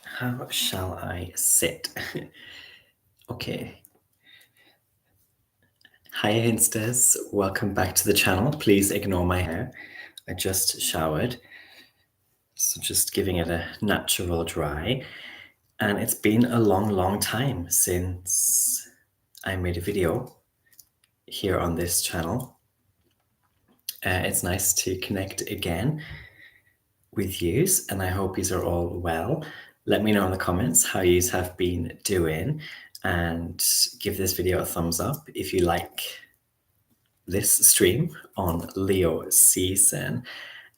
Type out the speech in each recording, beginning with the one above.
How shall I sit? Okay. Hi Instas, welcome back to the channel. Please ignore my hair. I just showered, so just giving it a natural dry. And it's been a long time since I made a video here on this channel. It's nice to connect again with yous, and I hope yous are all well. Let me know in the comments how yous have been doing, and give this video a thumbs up if you like this stream on Leo season.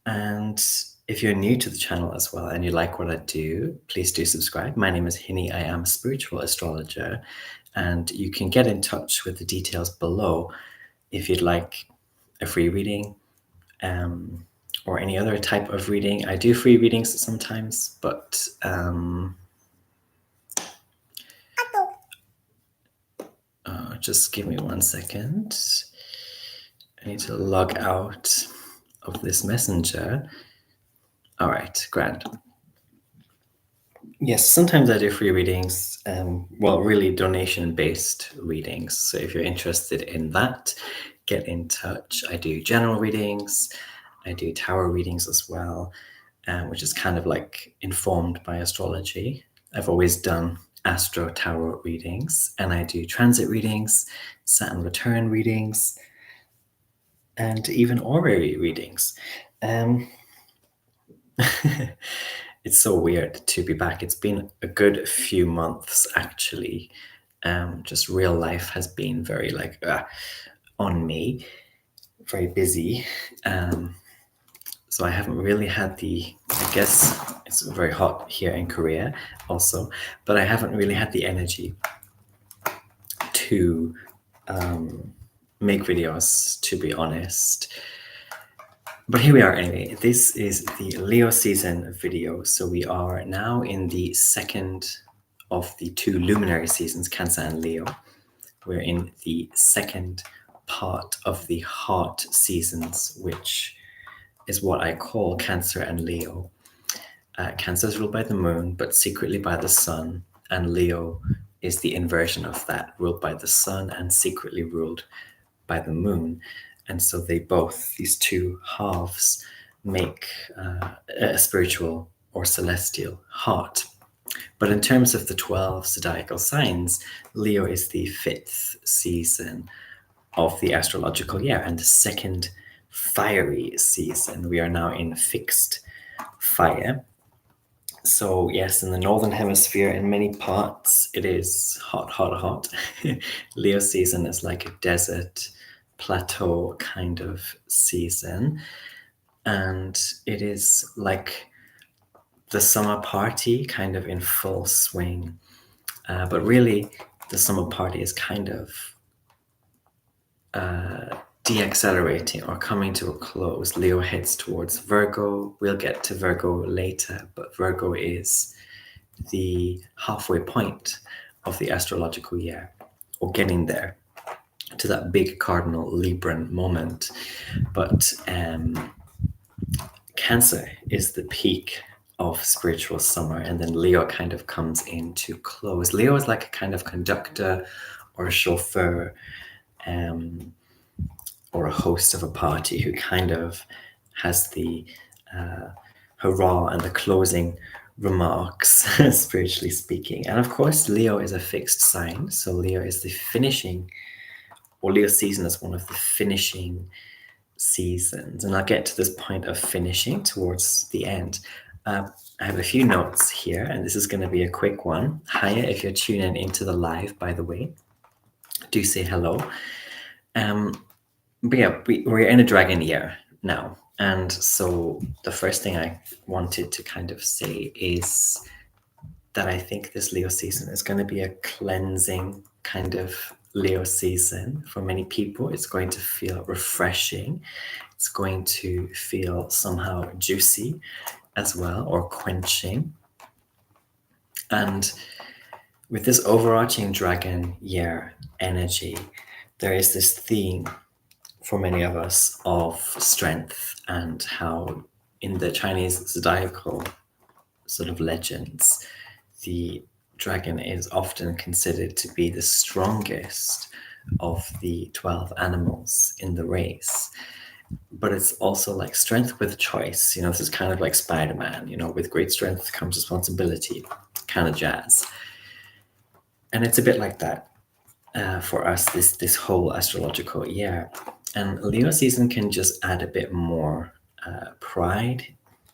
And if you're new to the channel as well and you like what I do, please do subscribe. My name is Hinny. I am a spiritual astrologer, and you can get in touch with the details below if you'd like a free reading or any other type of reading. I do free readings sometimes, but just give me 1 second. I need to log out of this messenger. All right, grand. Yes, sometimes I do free readings, well, really donation-based readings. So if you're interested in that, get in touch. I do general readings. I do tarot readings as well, which is kind of like informed by astrology. I've always done astro tarot readings, and I do transit readings, Saturn return readings, and even orrery readings. It's so weird to be back. It's been a good few months, actually. Just real life has been very on me, very busy. So I haven't really had I guess it's very hot here in Korea also, but I haven't really had the energy to make videos, to be honest. But here we are anyway. This is the Leo season video. So we are now in the second of the two luminary seasons, Cancer and Leo. We're in the second part of the heart seasons, which is what I call Cancer and Leo. Cancer is ruled by the moon, but secretly by the sun. And Leo is the inversion of that, ruled by the sun and secretly ruled by the moon. And so they both, these two halves, make a spiritual or celestial heart. But in terms of the 12 zodiacal signs, Leo is the 5th season of the astrological year and the second fiery season. We are now in fixed fire. So yes, in the northern hemisphere, in many parts, it is hot. Leo season is like a desert plateau kind of season, and it is like the summer party kind of in full swing, but really the summer party is kind of de-accelerating or coming to a close. Leo heads towards Virgo. We'll get to Virgo later, but Virgo is the halfway point of the astrological year, or getting there to that big cardinal Libran moment. But Cancer is the peak of spiritual summer, and then Leo kind of comes in to close. Leo is like a kind of conductor or a chauffeur, or a host of a party who kind of has the hurrah and the closing remarks, spiritually speaking. And of course, Leo is a fixed sign. So Leo is the finishing, or Leo season is one of the finishing seasons. And I'll get to this point of finishing towards the end. I have a few notes here, and this is going to be a quick one. Hiya, if you're tuning into the live, by the way, do say hello. But yeah, we're in a dragon year now. And so the first thing I wanted to kind of say is that I think this Leo season is going to be a cleansing kind of Leo season for many people. It's going to feel refreshing. It's going to feel somehow juicy as well, or quenching. And with this overarching dragon year energy, there is this theme for many of us of strength, and how in the Chinese zodiacal sort of legends, the dragon is often considered to be the strongest of the 12 animals in the race. But it's also like strength with choice. This is kind of like Spider-Man, with great strength comes responsibility, kind of jazz. And it's a bit like that for us this whole astrological year. And Leo season can just add a bit more pride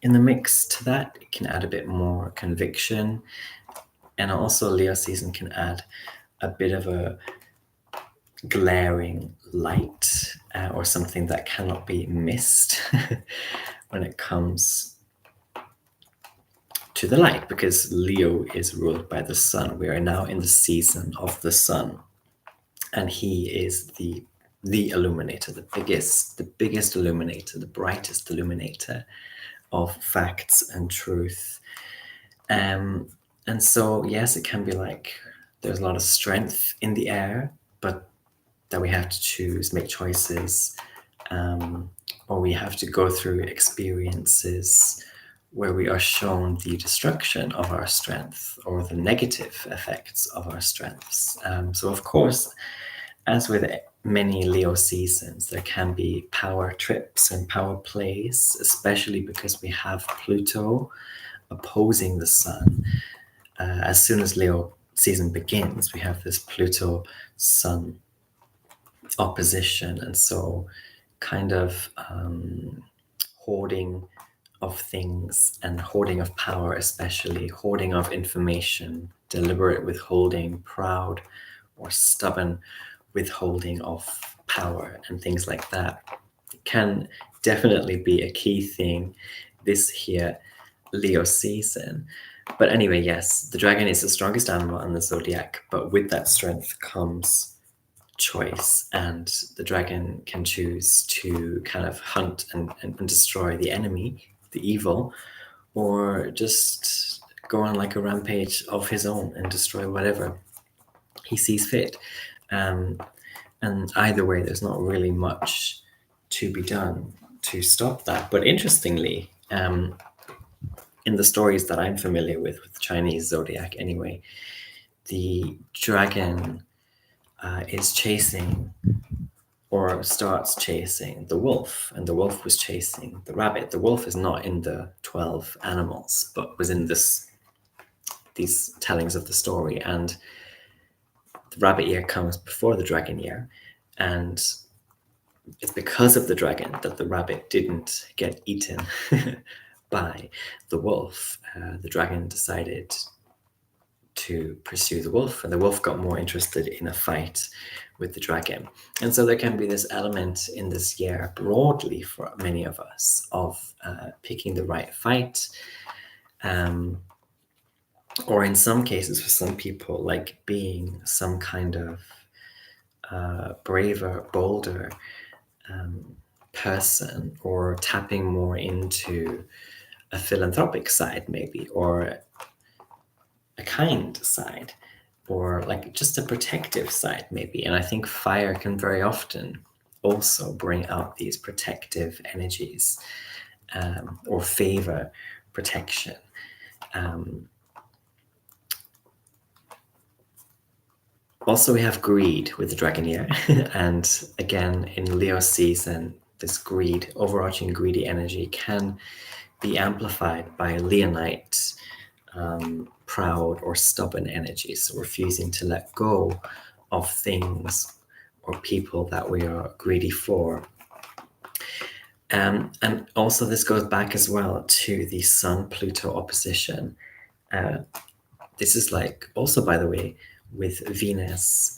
in the mix to that. It can add a bit more conviction. And also Leo season can add a bit of a glaring light or something that cannot be missed when it comes to the light, because Leo is ruled by the sun. We are now in the season of the sun, and he is the illuminator, the biggest illuminator, the brightest illuminator of facts and truth. And so, yes, it can be like there's a lot of strength in the air, but that we have to choose, make choices, or we have to go through experiences where we are shown the destruction of our strength or the negative effects of our strengths. So, of course, as with many Leo seasons, there can be power trips and power plays, especially because we have Pluto opposing the sun. As soon as Leo season begins, we have this Pluto-Sun opposition, and so kind of hoarding of things and hoarding of power, especially hoarding of information, deliberate withholding, proud or stubborn withholding of power, and things like that can definitely be a key thing this here Leo season. But anyway, yes, the dragon is the strongest animal in the zodiac, but with that strength comes choice, and the dragon can choose to kind of hunt and destroy the enemy, the evil, or just go on like a rampage of his own and destroy whatever he sees fit. And either way, there's not really much to be done to stop that. But interestingly, in the stories that I'm familiar with Chinese zodiac anyway, the dragon is chasing or starts chasing the wolf, and the wolf was chasing the rabbit. The wolf is not in the 12 animals, but was in these tellings of the story, and the rabbit year comes before the dragon year, and it's because of the dragon that the rabbit didn't get eaten by the wolf. The dragon decided to pursue the wolf, and the wolf got more interested in a fight with the dragon. And so there can be this element in this year broadly for many of us of picking the right fight, or in some cases for some people, like being some kind of braver, bolder person, or tapping more into a philanthropic side maybe, or a kind side, or like just a protective side maybe. And I think fire can very often also bring out these protective energies, or favor protection. Also, we have greed with the dragon year. And again, in Leo season, this greed, overarching greedy energy, can be amplified by Leonite, proud or stubborn energies, so refusing to let go of things or people that we are greedy for. And also this goes back as well to the Sun-Pluto opposition. This is like also, by the way, with Venus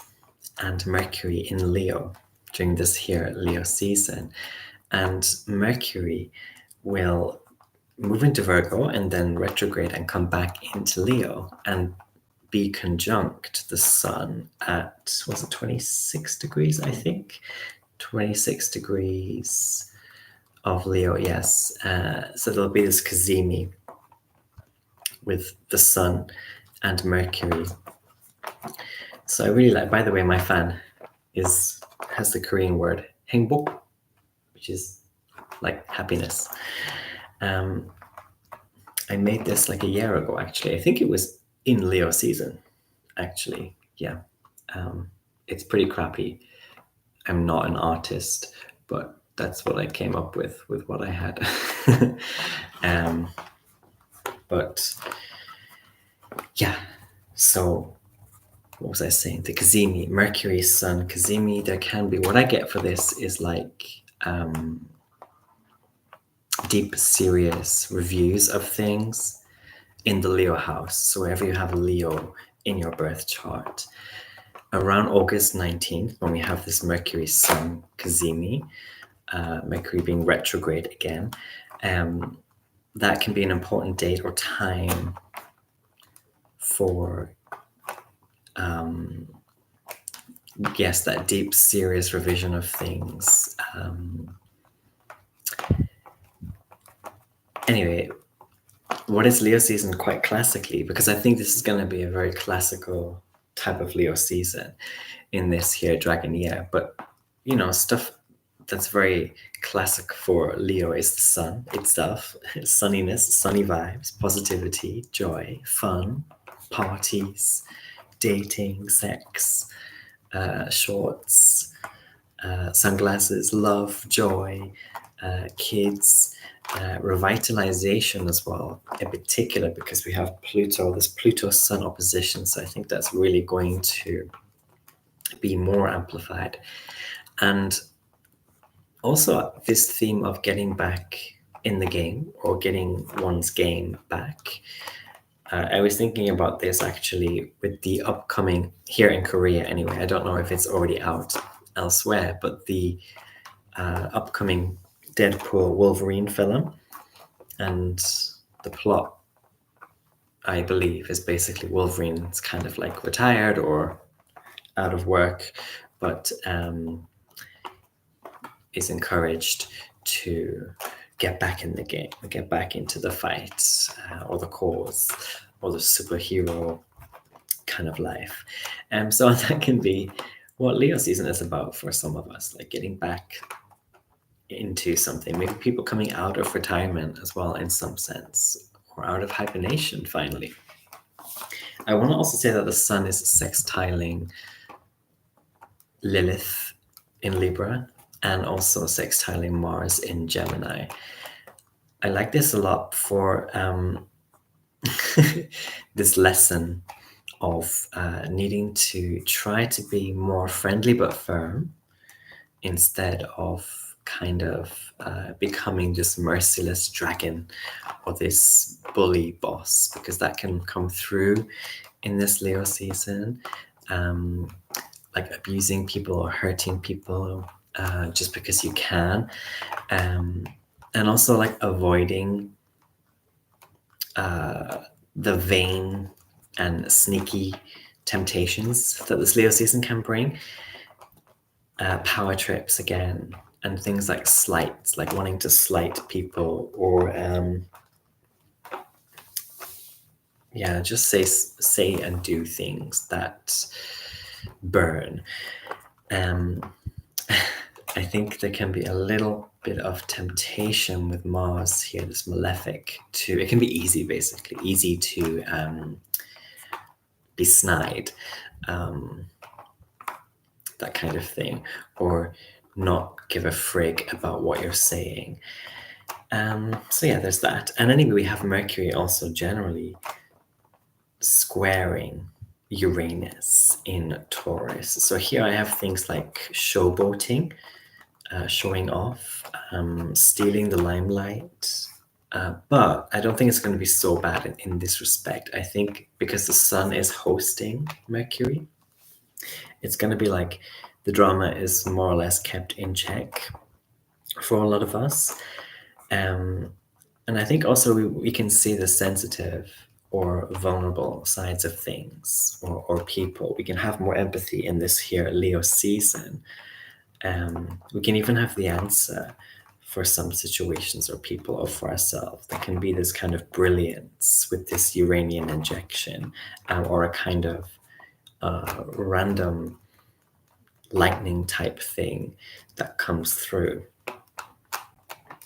and Mercury in Leo during this here Leo season. And Mercury will move into Virgo and then retrograde and come back into Leo and be conjunct the sun at, was it 26 degrees, I think? 26 degrees of Leo, yes. So there'll be this Kazemi with the sun and Mercury. So I really like, by the way, my fan has the Korean word hengbok, which is like happiness. I made this like a year ago, actually. I think it was in Leo season, actually. Yeah. It's pretty crappy. I'm not an artist, but that's what I came up with what I had. But yeah, so what was I saying? The Cazimi, Mercury, Sun, Cazimi, there can be, what I get for this is like deep, serious reviews of things in the Leo house. So wherever you have a Leo in your birth chart, around August 19th, when we have this Mercury, Sun, Cazimi, Mercury being retrograde again, that can be an important date or time for yes, that deep, serious revision of things. Anyway, what is Leo season quite classically? Because I think this is going to be a very classical type of Leo season in this here dragon year. But, you know, stuff that's very classic for Leo is the sun itself, sunniness, sunny vibes, positivity, joy, fun, parties, dating, sex, shorts, sunglasses, love, joy, kids, revitalization as well, in particular because we have Pluto, this Pluto-Sun opposition. So I think that's really going to be more amplified. And also this theme of getting back in the game or getting one's game back. I was thinking about this actually with the upcoming, here in Korea anyway, I don't know if it's already out elsewhere, but the upcoming Deadpool Wolverine film. And the plot, I believe, is basically Wolverine's kind of like retired or out of work, but is encouraged to get back in the game, get back into the fight or the cause or the superhero kind of life. So that can be what Leo season is about for some of us, like getting back into something, maybe people coming out of retirement as well in some sense, or out of hibernation finally. I want to also say that the sun is sextiling Lilith in Libra and also sextiling Mars in Gemini. I like this a lot for this lesson of needing to try to be more friendly but firm instead of kind of becoming this merciless dragon or this bully boss, because that can come through in this Leo season, like abusing people or hurting people just because you can, and also like avoiding the vain and sneaky temptations that this Leo season can bring. Power trips again, and things like slights, like wanting to slight people, or just say and do things that burn. I think there can be a little bit of temptation with Mars here, this malefic, it can be easy, basically, easy to be snide, that kind of thing, or not give a frig about what you're saying. So yeah, there's that. And anyway, we have Mercury also generally squaring Uranus in Taurus. So here I have things like showboating, showing off, stealing the limelight. But I don't think it's going to be so bad in this respect. I think because the sun is hosting Mercury, it's going to be like the drama is more or less kept in check for a lot of us. And I think also we can see the sensitive or vulnerable sides of things or people. We can have more empathy in this here Leo season. We can even have the answer for some situations or people or for ourselves. There can be this kind of brilliance with this Uranian injection, or a kind of random lightning type thing that comes through.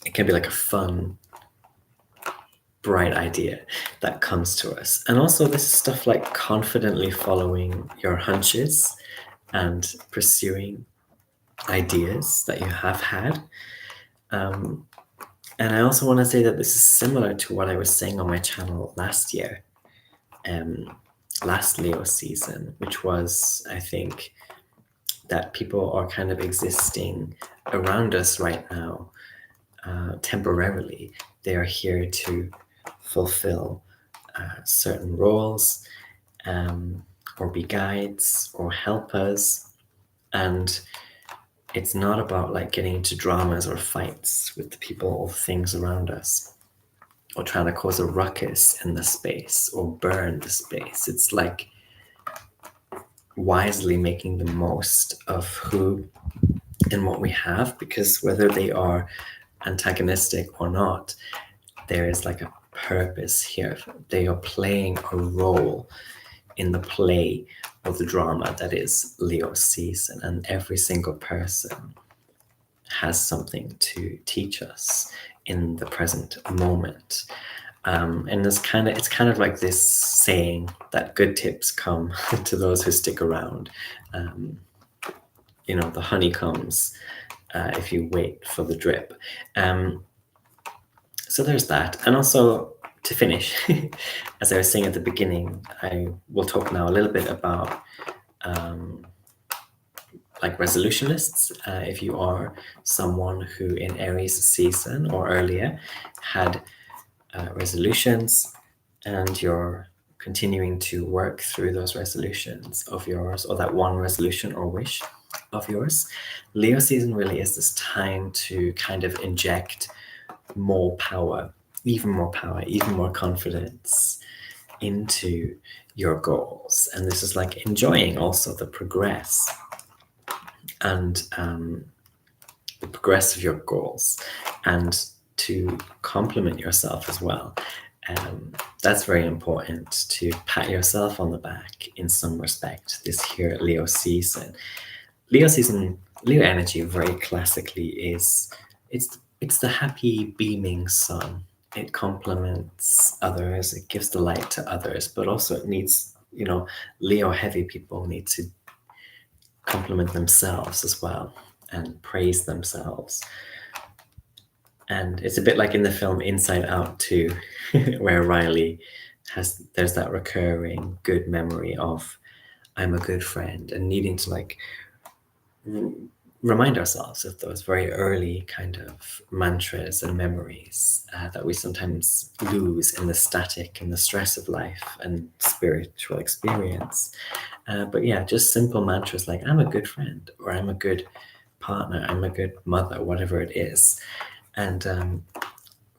it can be like a fun, bright idea that comes to us. And also this is stuff like confidently following your hunches and pursuing ideas that you have had. And I also want to say that this is similar to what I was saying on my channel last year, last Leo season, which was, I think, that people are kind of existing around us right now temporarily. They are here to fulfill certain roles, or be guides or help us. And it's not about like getting into dramas or fights with the people or things around us, or trying to cause a ruckus in the space or burn the space. It's like wisely making the most of who and what we have, because whether they are antagonistic or not, there is like a purpose here. They are playing a role in the play of the drama that is Leo season, and every single person has something to teach us in the present moment. And it's kind of like this saying that good tips come to those who stick around. The honey comes if you wait for the drip. So there's that. And also, to finish, as I was saying at the beginning, I will talk now a little bit about like resolution lists. If you are someone who in Aries season or earlier had resolutions, and you're continuing to work through those resolutions of yours, or that one resolution or wish of yours, Leo season really is this time to kind of inject more power, even more confidence into your goals. And this is like enjoying also the progress and the progress of your goals, and to compliment yourself as well. That's very important, to pat yourself on the back in some respect this here Leo season. Leo energy very classically is, it's the happy beaming sun. It compliments others, it gives the light to others, but also it needs, Leo heavy people need to compliment themselves as well and praise themselves. And it's a bit like in the film Inside Out 2, where Riley there's that recurring good memory of, I'm a good friend, and needing to like remind ourselves of those very early kind of mantras and memories that we sometimes lose in the static and the stress of life and spiritual experience. But yeah, just simple mantras like, I'm a good friend, or I'm a good partner, I'm a good mother, whatever it is. And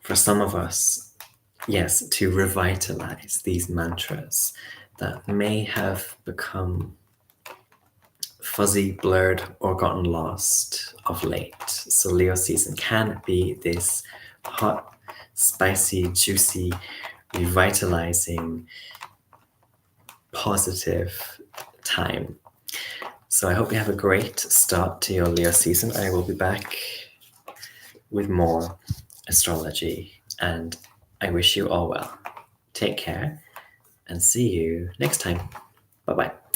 for some of us, yes, to revitalize these mantras that may have become fuzzy, blurred, or gotten lost of late. So Leo season can be this hot, spicy, juicy, revitalizing, positive time. So I hope you have a great start to your Leo season. I will be back with more astrology, and I wish you all well. Take care and see you next time. Bye-bye.